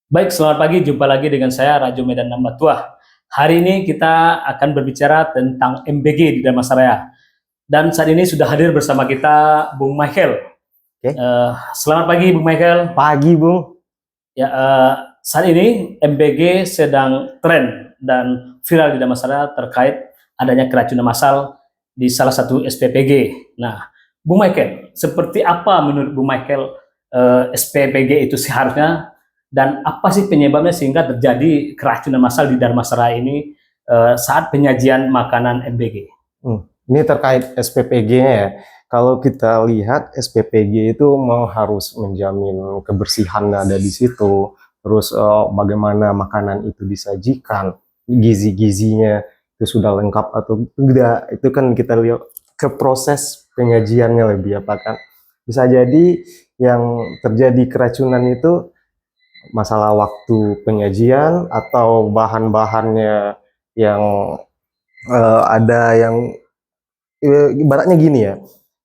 Baik, selamat pagi. Jumpa lagi dengan saya Rajo Medan Namatuah. Hari ini kita akan berbicara tentang MBG di Damansaraya. Dan saat ini sudah hadir bersama kita Bung Michael. Oke. Selamat pagi Bung Michael. Pagi, Bung. Ya, saat ini MBG sedang tren dan viral di Damansaraya terkait adanya keracunan massal di salah satu SPPG. Nah, Bung Michael, seperti apa menurut Bung Michael SPPG itu seharusnya, dan apa sih penyebabnya sehingga terjadi keracunan massal di Damansaraya ini saat penyajian makanan MBG? Ini terkait SPPG-nya ya. Kalau kita lihat SPPG itu mau harus menjamin kebersihan ada di situ, terus bagaimana makanan itu disajikan, gizi-gizinya itu sudah lengkap atau tidak, itu kan kita lihat ke proses penyajiannya lebih apa kan. Bisa jadi yang terjadi keracunan itu masalah waktu penyajian atau bahan-bahannya yang ada yang ibaratnya gini ya,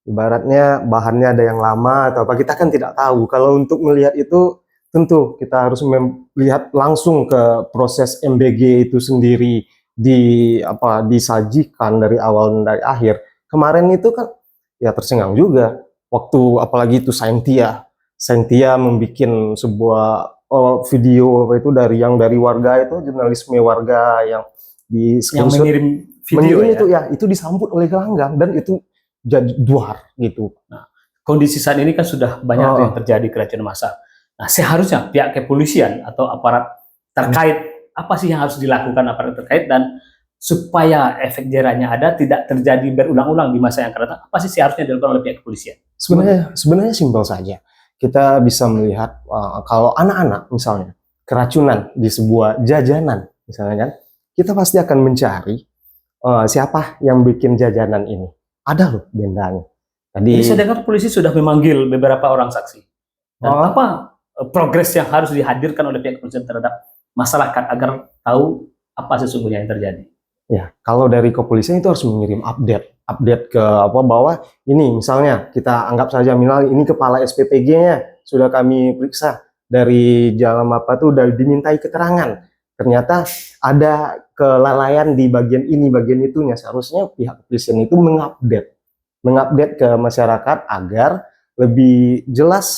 ibaratnya bahannya ada yang lama atau apa, kita kan tidak tahu. Kalau untuk melihat itu tentu kita harus melihat langsung ke proses MBG itu sendiri, disajikan dari awal dan dari akhir. Kemarin itu kan ya tercengang juga waktu apalagi itu Saintia membuat sebuah video itu dari warga, itu jurnalisme warga yang di screenshot, mengirim video itu ya, itu disambut oleh gelanggang dan itu jadi duar gitu. Nah, kondisi saat ini kan sudah banyak yang terjadi keracunan massal. Nah, seharusnya pihak kepolisian atau aparat terkait, apa sih yang harus dilakukan aparat terkait, dan supaya efek jerahnya ada, tidak terjadi berulang-ulang di masa yang akan datang, apa sih seharusnya dilakukan oleh pihak kepolisian? Sebenarnya simpel saja. Kita bisa melihat kalau anak-anak misalnya keracunan di sebuah jajanan misalnya kan, kita pasti akan mencari siapa yang bikin jajanan ini. Ada loh dendanya. Jadi saya dengar polisi sudah memanggil beberapa orang saksi. Dan apa progres yang harus dihadirkan oleh pihak kepolisian terhadap masyarakat agar tahu apa sesungguhnya yang terjadi? Ya, kalau dari kepolisian itu harus mengirim update ke bahwa ini misalnya kita anggap saja minimal ini kepala SPPG-nya sudah kami periksa dari jalan apa tuh, udah dimintai keterangan. Ternyata ada kelalaian di bagian ini, bagian itunya. Seharusnya pihak kepolisian itu mengupdate ke masyarakat agar lebih jelas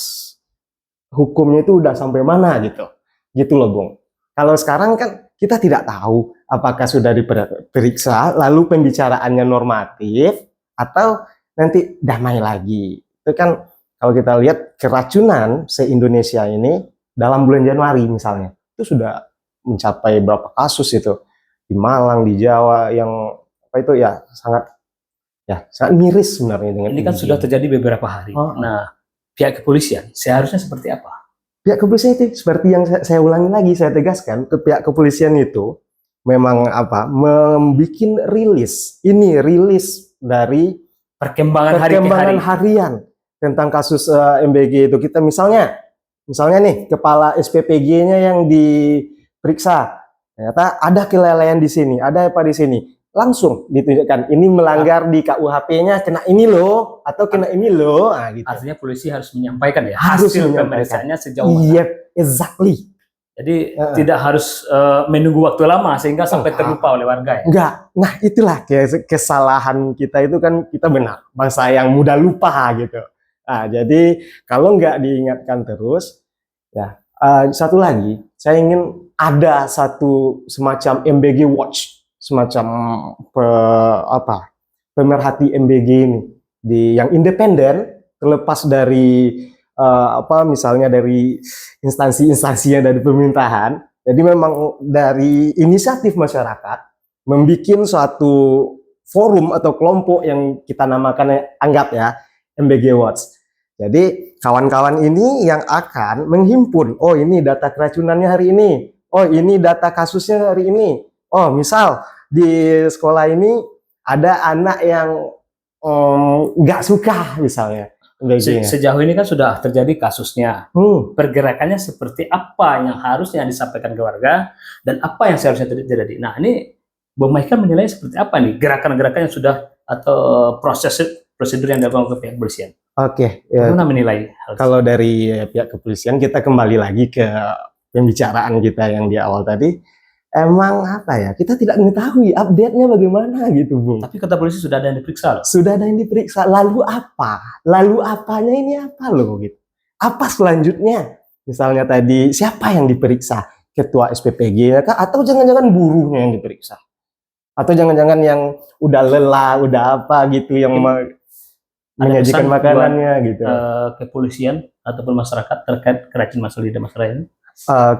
hukumnya itu udah sampai mana gitu. Gitu loh, Bung. Kalau sekarang kan kita tidak tahu apakah sudah diperiksa, lalu pembicaraannya normatif, atau nanti damai lagi. Itu kan kalau kita lihat keracunan se-Indonesia ini dalam bulan Januari misalnya, itu sudah mencapai berapa kasus itu. Di Malang, di Jawa, yang apa itu ya sangat miris sebenarnya dengan ini kan sudah terjadi beberapa hari. Nah, pihak kepolisian seharusnya seperti apa? Pihak kepolisian itu seperti yang saya ulangi lagi, saya tegaskan, ke pihak kepolisian itu memang membuat rilis dari perkembangan harian tentang kasus MBG itu. Kita misalnya nih kepala SPPG-nya yang diperiksa, ternyata ada kelalaian di sini, ada apa di sini, langsung ditunjukkan ini melanggar di KUHP-nya, kena ini loh atau kena ini loh. Nah, gitu. Artinya polisi harus menyampaikan ya harus hasil pemeriksaannya sejauh mana. Yep, exactly. Jadi tidak harus menunggu waktu lama sehingga sampai terlupa oleh warga ya. Enggak. Nah, itulah kesalahan kita itu kan, kita benar bangsa yang mudah lupa gitu. Nah, jadi kalau nggak diingatkan terus ya. Satu lagi, saya ingin ada satu semacam MBG Watch, semacam pemerhati MBG ini yang independen, terlepas dari misalnya dari instansi-instansinya dari pemerintahan. Jadi memang dari inisiatif masyarakat membuat suatu forum atau kelompok yang kita namakan, anggap ya, MBG Watch. Jadi kawan-kawan ini yang akan menghimpun, oh ini data keracunannya hari ini, oh ini data kasusnya hari ini, oh misal di sekolah ini ada anak yang nggak suka misalnya. Sejauh ini kan sudah terjadi kasusnya. Pergerakannya seperti apa yang harusnya disampaikan ke warga dan apa yang seharusnya terjadi. Nah, ini Bung Michael menilai seperti apa nih gerakan-gerakan yang sudah atau prosedur yang dilakukan ke pihak kepolisian? Oke, bagaimana menilai? Kalau dari pihak kepolisian kita kembali lagi ke pembicaraan kita yang di awal tadi, emang apa ya, kita tidak mengetahui update-nya bagaimana gitu, Bung. Tapi kata polisi sudah ada yang diperiksa loh. Sudah ada yang diperiksa, lalu apa? Lalu apanya ini apa loh gitu? Apa selanjutnya? Misalnya tadi, siapa yang diperiksa? Ketua SPPG kah? Atau jangan-jangan buruhnya yang diperiksa? Atau jangan-jangan yang udah lelah, udah apa gitu, yang menyajikan pesan makanannya gitu. Kepolisian ataupun masyarakat terkait keracunan masal di Damastraya ini?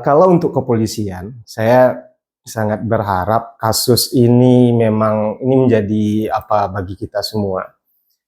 Kalau untuk kepolisian, saya sangat berharap kasus ini memang ini menjadi apa bagi kita semua,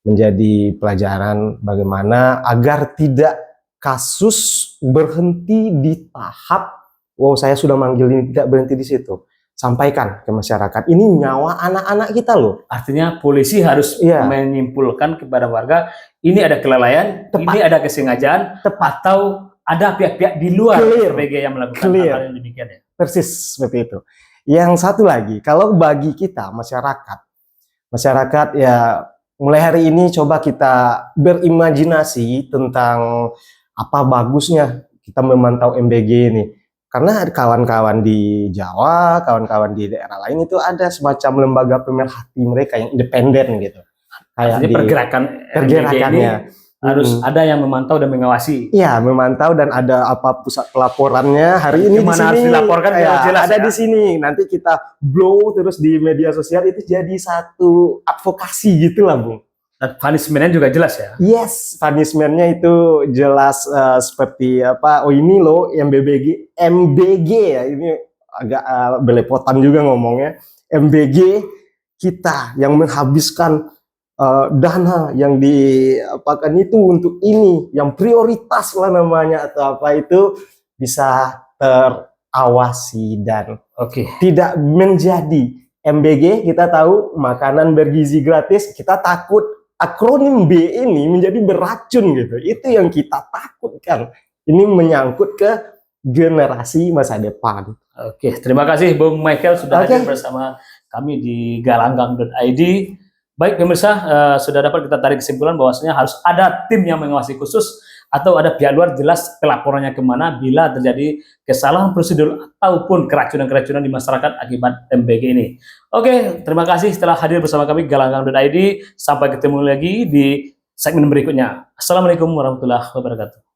menjadi pelajaran bagaimana agar tidak kasus berhenti di tahap, wow saya sudah manggil ini, tidak berhenti di situ. Sampaikan ke masyarakat, ini nyawa anak-anak kita loh. Artinya polisi harus menyimpulkan kepada warga, ini ada kelalaian, ini ada kesengajaan, atau ada pihak-pihak di luar SPPG yang melakukan hal yang demikian ya. Persis seperti itu. Yang satu lagi, kalau bagi kita masyarakat ya mulai hari ini coba kita berimajinasi tentang apa bagusnya kita memantau MBG ini. Karena kawan-kawan di Jawa, kawan-kawan di daerah lain itu ada semacam lembaga pemerhati mereka yang independen gitu. Kayak di pergerakannya harus ada yang memantau dan mengawasi. Iya, memantau dan ada apa pusat pelaporannya hari ini di sini. Harus dilaporkan jelas ada di sini. Nanti kita blow terus di media sosial, itu jadi satu advokasi gitulah, Bung. Dan punishment-nya juga jelas ya? Yes, punishment-nya itu jelas seperti apa, oh ini loh MBG ya, ini agak belepotan juga ngomongnya. MBG kita yang menghabiskan dana yang diapakan itu untuk ini, yang prioritas lah namanya atau apa itu bisa terawasi dan tidak menjadi MBG. Kita tahu makanan bergizi gratis, kita takut akronim B ini menjadi beracun gitu. Itu yang kita takutkan. Ini menyangkut ke generasi masa depan. Terima kasih Bung Michael sudah hadir bersama kami di galanggang.id. Baik pemirsa, sudah dapat kita tarik kesimpulan bahwasanya harus ada tim yang mengawasi khusus atau ada pihak luar jelas pelaporannya kemana bila terjadi kesalahan prosedur ataupun keracunan-keracunan di masyarakat akibat MBG ini. Terima kasih setelah hadir bersama kami galanggang.id. Sampai ketemu lagi di segmen berikutnya. Assalamualaikum warahmatullahi wabarakatuh.